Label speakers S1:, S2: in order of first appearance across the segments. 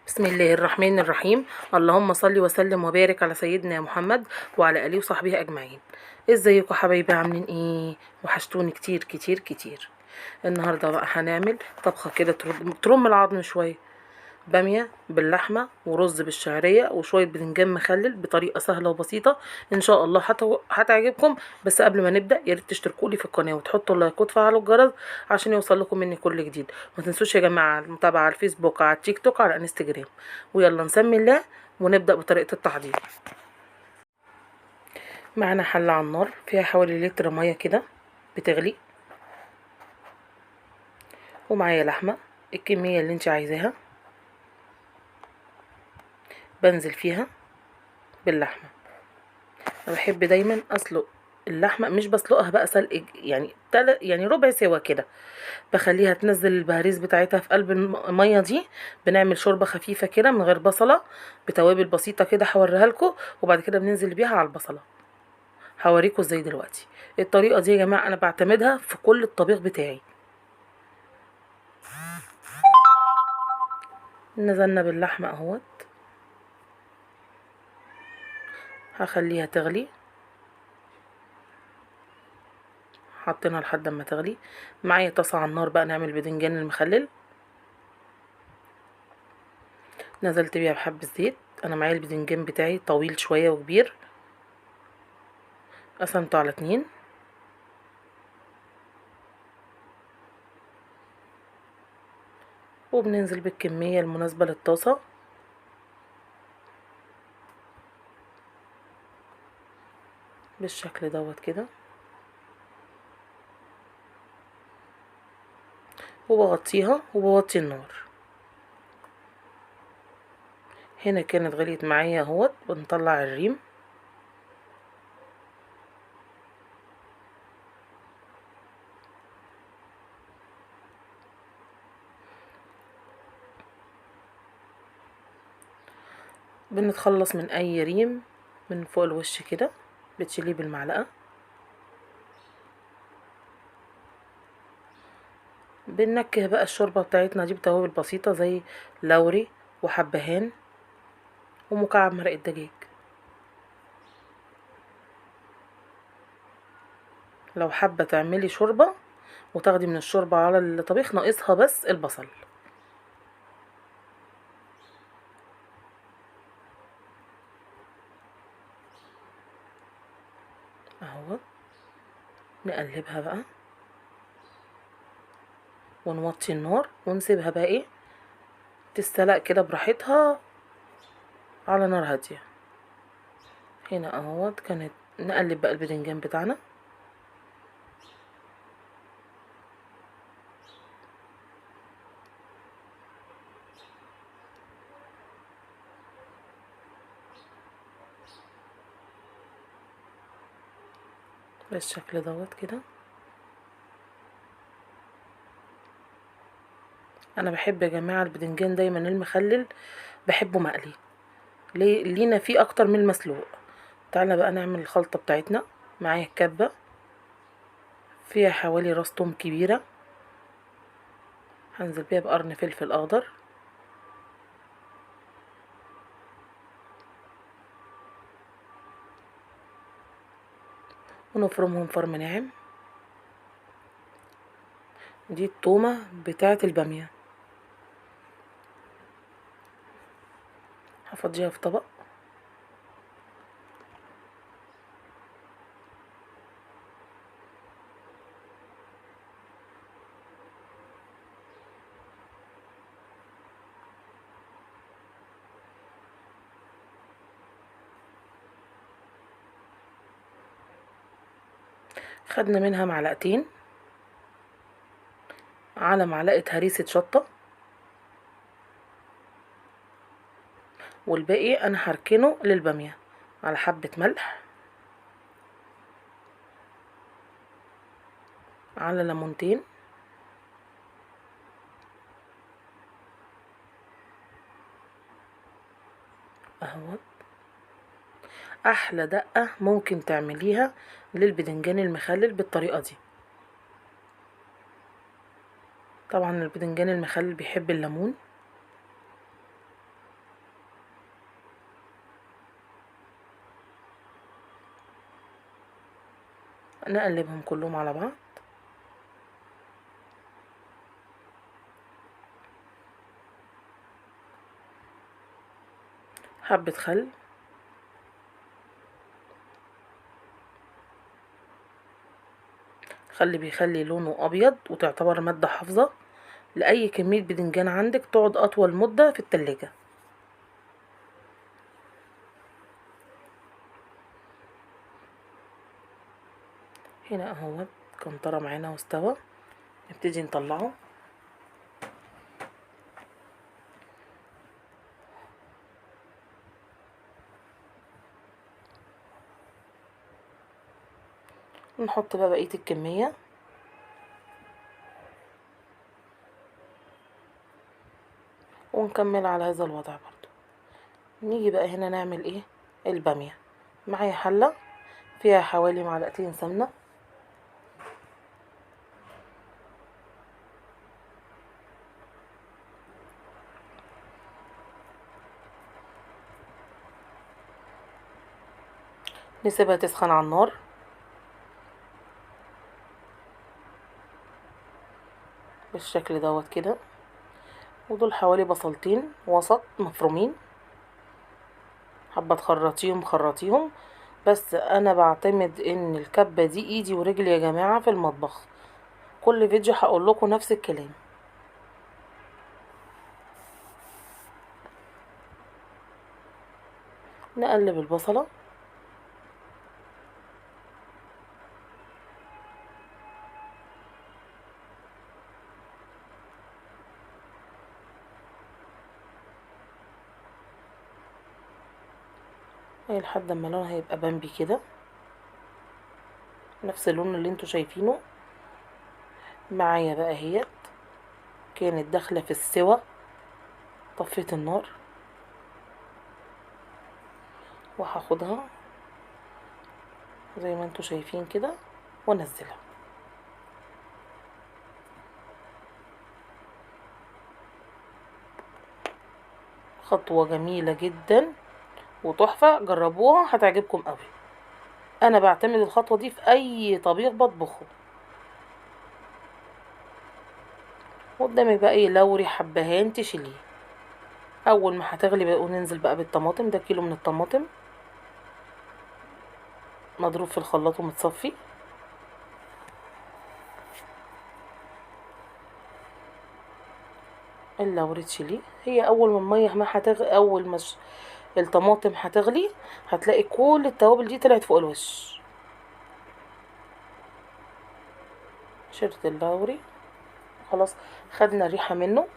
S1: بسم الله الرحمن الرحيم. اللهم صل وسلم وبارك على سيدنا محمد وعلى اله وصحبه اجمعين. ازيكم حبايبي؟ عاملين ايه؟ وحشتوني كتير كتير كتير. النهارده بقى هنعمل طبخه كده ترم العظم شويه. باميه باللحمه ورز بالشعريه وشويه بدنجان مخلل بطريقه سهله وبسيطه. ان شاء الله هتعجبكم. بس قبل ما نبدا يا ريت تشتركوا لي في القناه وتحطوا اللايك وتفعلوا الجرس عشان يوصل لكم مني كل جديد. ما تنسوش يا جماعه المتابعه على الفيسبوك، على التيك توك، على الانستجرام. ويلا نسمي الله ونبدا بطريقه التحضير. معانا حله على النار فيها حوالي لتر ميه كده بتغلي، ومعايا لحمه الكميه اللي انت عايزاها. بنزل فيها باللحمه. انا بحب دايما اسلق اللحمه، مش بسلقها بقى سلق يعني يعني ربع سوا كده. بخليها تنزل البهاريز بتاعتها في قلب الميه دي. بنعمل شوربه خفيفه كده من غير بصله، بتوابل بسيطه كده هوريها لكم، وبعد كده بننزل بيها على البصله. هوريكم ازاي دلوقتي. الطريقه دي يا جماعه انا بعتمدها في كل الطبيخ بتاعي. نزلنا باللحمه اهوت. هخليها تغلي. حطينا لحد ما تغلي. معايا طاسه على النار بقى نعمل بدنجان المخلل. نزلت بيها بحبة زيت. انا معايا البدنجان بتاعي طويل شوية وكبير، قسمته على 2. وبننزل بالكمية المناسبة للطاسة بالشكل دوت كده، وبغطيها وبوطي النار. هنا كانت غليت معايا اهوت. بنطلع الريم. بنتخلص من اي ريم من فوق الوش كده، بتشيليه بالمعلقة. بننكه بقى الشوربة بتاعتنا دي بتوابل بسيطة زي لوري وحبهان ومكعب مرق الدجاج. لو حابة تعملي شوربة وتاخدي من الشوربة على الطبيخ، ناقصها بس البصل اهو. نقلبها بقى ونوطي النار ونسيبها بقى ايه تستلق كده براحتها على نار هاديه. هنا اهوت كانت. نقلب بقى البدنجان بتاعنا. بالشكل دوت كده. انا بحب يا جماعه البدنجان دايما المخلل بحبه مقلي. ليه؟ لينا فيه اكتر من المسلوق. تعالى بقى نعمل الخلطه بتاعتنا. معايا الكبه فيها حوالي راس توم كبيره، هنزل بيها بقرن فلفل اخضر، ونفرمهم فرم ناعم. دي التومه بتاعه الباميه. هفضيها في طبق. خدنا منها معلقتين على معلقه هريسه شطه، والباقي انا هركنه للباميه. على حبه ملح، على ليمونتين، اهو. احلى دقه ممكن تعمليها للبدنجان المخلل بالطريقه دي. طبعا البدنجان المخلل بيحب الليمون. نقلبهم كلهم على بعض. حبة خل، خلي بيخلي لونه ابيض، وتعتبر مادة حافظة لأي كمية بدنجان عندك تقعد أطول مدة في التلاجة. هنا اهوت كنطرة معانا واستوى، نبتدي نطلعه. نحط بقى بقية الكمية، ونكمل على هذا الوضع برضو. نيجي بقى هنا نعمل ايه؟ البامية. معايا حلة فيها حوالي معلقتين سمنة، نسيبها تسخن على النار. بالشكل دوت كده. ودول حوالي بصلتين وسط مفرومين، حابة تخرطيهم خرطيهم، بس انا بعتمد ان الكبة دي ايدي ورجلي يا جماعة في المطبخ. كل فيديو هقول لكم نفس الكلام. نقلب البصلة، اهي لحد ما لونها هيبقى بامبي كده، نفس اللون اللي انتوا شايفينه. معايا بقى اهيت كانت داخله في السوا، طفيت النار وهاخدها زي ما انتوا شايفين كده وانزلها. خطوه جميله جدا وتحفه، جربوها هتعجبكم قوي. انا بعتمد الخطوه دي في اي طبيخ بطبخه. قدامك بقى ايه؟ لوري حبهان تشيليه. اول ما هتغلي بقى وننزل بقى بالطماطم. ده كيلو من الطماطم مضروب في الخلاط ومتصفي. اللوري تشيليه. هي اول ما الميه ما اول ما الطماطم هتغلي هتلاقي كل التوابل دي طلعت فوق الوش. شلت اللوري خلاص، خدنا الريحه منه،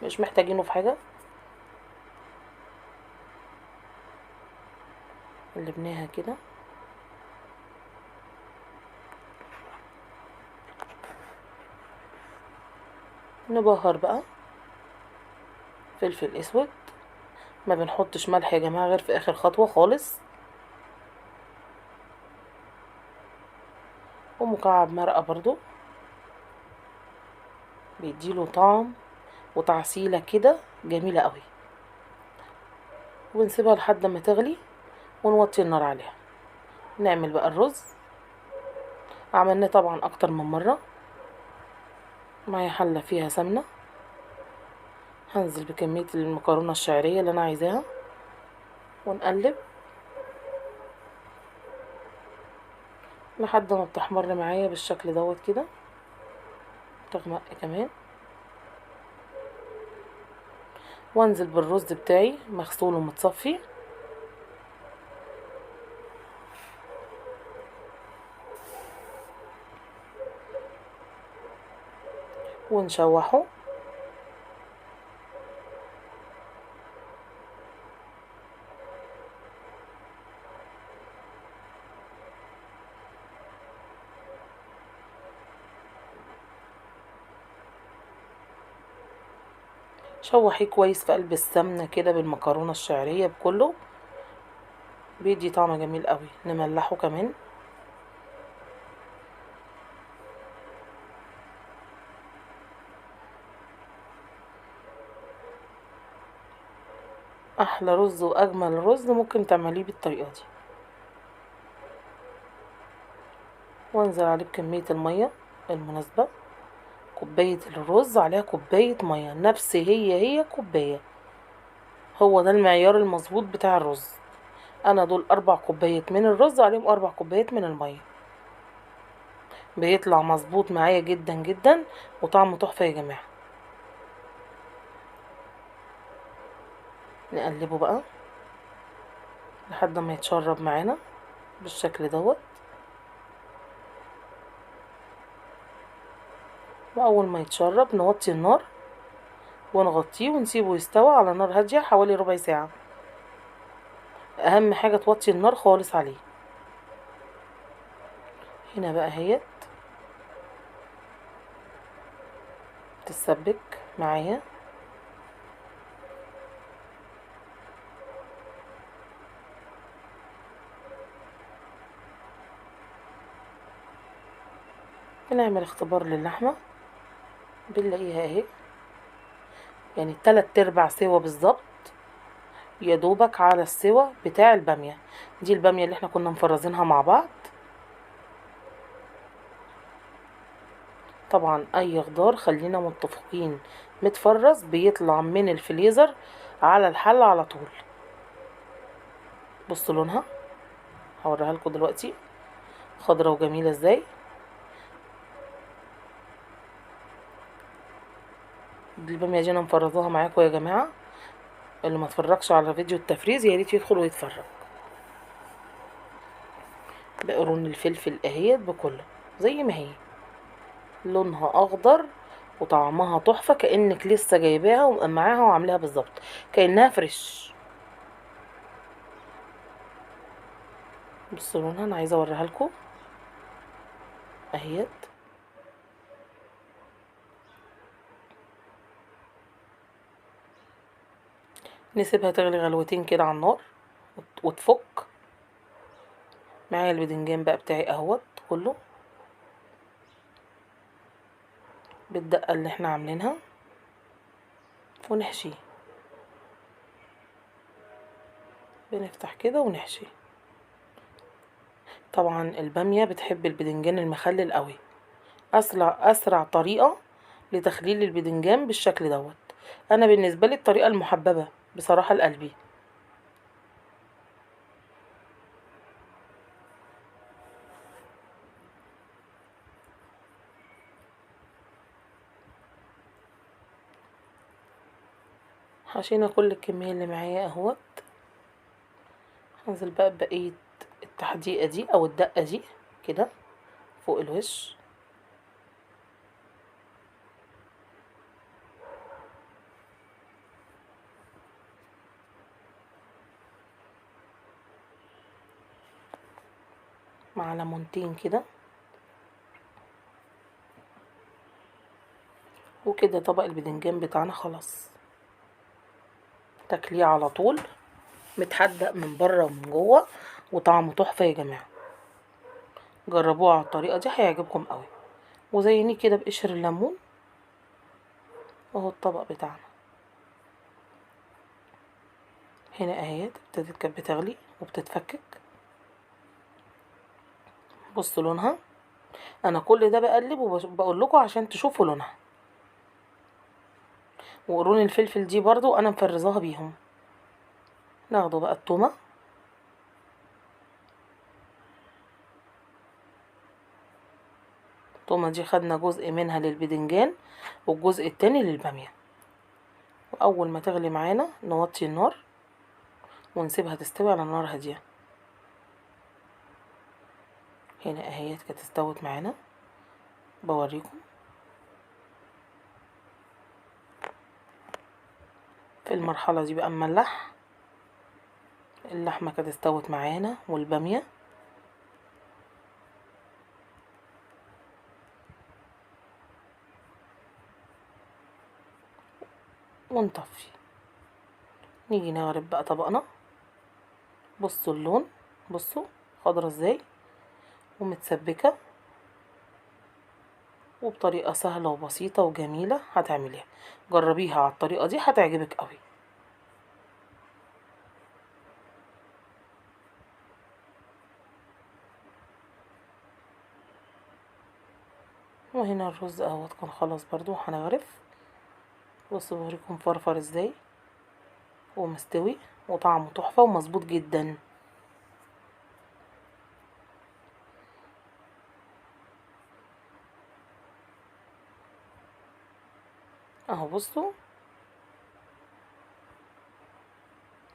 S1: مش محتاجينه في حاجه. قلبناها كده. نبهر بقى فلفل اسود. ما بنحطش ملح يا جماعه غير في اخر خطوه خالص. ومكعب مرقه برضو بيديله طعم وتعسيله كده جميله قوي. ونسيبها لحد ما تغلي ونوطي النار عليها. نعمل بقى الرز. عملناه طبعا اكتر من مره. معايا حله فيها سمنه، هنزل بكميه المكرونه الشعريه اللي انا عايزاها ونقلب لحد ما بتحمر معايا بالشكل دوت كده، تغمق كمان. وانزل بالرز بتاعي مغسول ومتصفي، ونشوحه. شوحيه كويس في قلب السمنه كده بالمكرونه الشعريه بكله، بيدي طعم جميل قوي. نملحه كمان. احلى رز واجمل رز ممكن تعمليه بالطريقه دي. وانزل عليه بكمية المية المناسبة. كوباية الرز عليها كوباية مية، نفس هي كوباية، هو ده المعيار المظبوط بتاع الرز. انا دول 4 كوبايات من الرز عليهم 4 كوبايات من المية، بيطلع مظبوط معايا جدا جدا وطعمه تحفة يا جماعة. نقلبه بقى لحد ما يتشرب معانا بالشكل دوت. واول ما يتشرب نوطي النار ونغطيه ونسيبه يستوى على نار هادية حوالي ربع ساعة. اهم حاجة توطي النار خالص عليه. هنا بقى هي تتسبك معايا. بنعمل اختبار للحمة، بنلاقيها اهي يعني 3/4 سوا بالظبط، يا دوبك على السوا بتاع البامية. دي البامية اللي احنا كنا مفرزينها مع بعض. طبعا اي خضار خلينا متفقين متفرز بيطلع من الفريزر على الحل على طول. بصوا لونها، هوريها لكم دلوقتي خضرة وجميلة ازاي. دي البامية دي انا مفرزاها معاكم يا جماعة، اللي ما اتفرجش على فيديو التفريز يا ريت يدخل ويتفرج. بقرون الفلفل اهيت بكله زي ما هي، لونها اخضر وطعمها تحفة، كأنك لسه جايباها ومقمعاها وعاملاها بالظبط كأنها فريش. بصوا لونها، انا عايزة اوريها لكم اهيت. نسيبها تغلي غلوتين كده على النار وتفك معايا. البدنجان بقى بتاعي اهوت كله بالدقة اللي احنا عاملينها ونحشيه. بنفتح كده ونحشي. طبعا البامية بتحب البدنجان المخلل قوي. اسرع طريقة لتخليل البدنجان بالشكل دوت، انا بالنسبة لي الطريقة المحببة بصراحة لقلبي. حشينا كل الكمية اللي معايا اهوت. هنزل بقى ببقية التحديقة دي او الدقة دي كده فوق الوش. مع ليمونتين كده، وكده طبق البدنجان بتاعنا خلاص. تاكليه على طول متحدق من بره ومن جوه وطعمه تحفه يا جماعه. جربوه على الطريقه دي هيعجبكم قوي. وزينيه كده بقشر الليمون. اهو الطبق بتاعنا هنا اهيت ابتدت كانت بتغلي وبتتفكك. بصوا لونها، انا كل ده بقلب وبقول لكم عشان تشوفوا لونها. وقرون الفلفل دي برضو انا مفرزاها بيهم. ناخده بقى التومه، التومه دي خدنا جزء منها للبدنجان والجزء التاني للباميه. واول ما تغلي معانا نوطي النار ونسيبها تستوي على نار هاديه. هنا اهيت كانت استوت معانا، بوريكم في المرحله دي بقى نملح. اللحمه كانت استوت معانا والباميه. ونطفي، نيجي نغرب بقى طبقنا. بصوا اللون، بصوا خضرة ازاي ومتسبكه، وبطريقه سهله وبسيطه وجميله هتعمليها. جربيها على الطريقه دي هتعجبك قوي. وهنا الرز اهوت كان خلاص برضو هنغرف. بصوا بوريكم فرفر ازاي ومستوي وطعمه تحفة ومظبوط جدا. اهو بصوا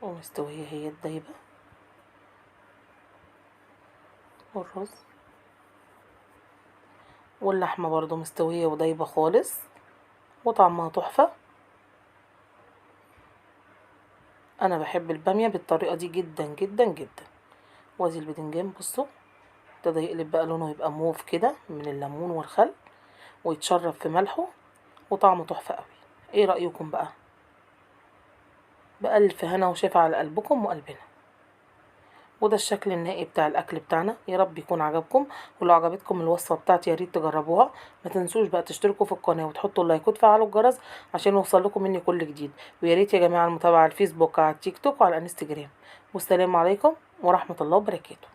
S1: ومستوية هي الدايبة والرز، واللحمة برضو مستوية ودايبة خالص وطعمها تحفة. انا بحب البامية بالطريقة دي جدا جدا جدا. وادي البدنجان بصوا ابتدى يقلب بقى لونه يبقى موف كده من الليمون والخل ويتشرب في ملحه وطعمه تحفة قوي. ايه رأيكم بقى؟ بألف هنا وشفا على قلبكم وقلبنا. وده الشكل النهائي بتاع الاكل بتاعنا. يا رب يكون عجبكم، ولو عجبتكم الوصفه بتاعتي يا ريت تجربوها. ما تنسوش بقى تشتركوا في القناه وتحطوا اللايك وتفعلوا الجرس عشان يوصل لكم مني كل جديد. ويا ريت يا جماعه المتابعه على الفيسبوك على التيك توك وعلى الانستجرام. والسلام عليكم ورحمه الله وبركاته.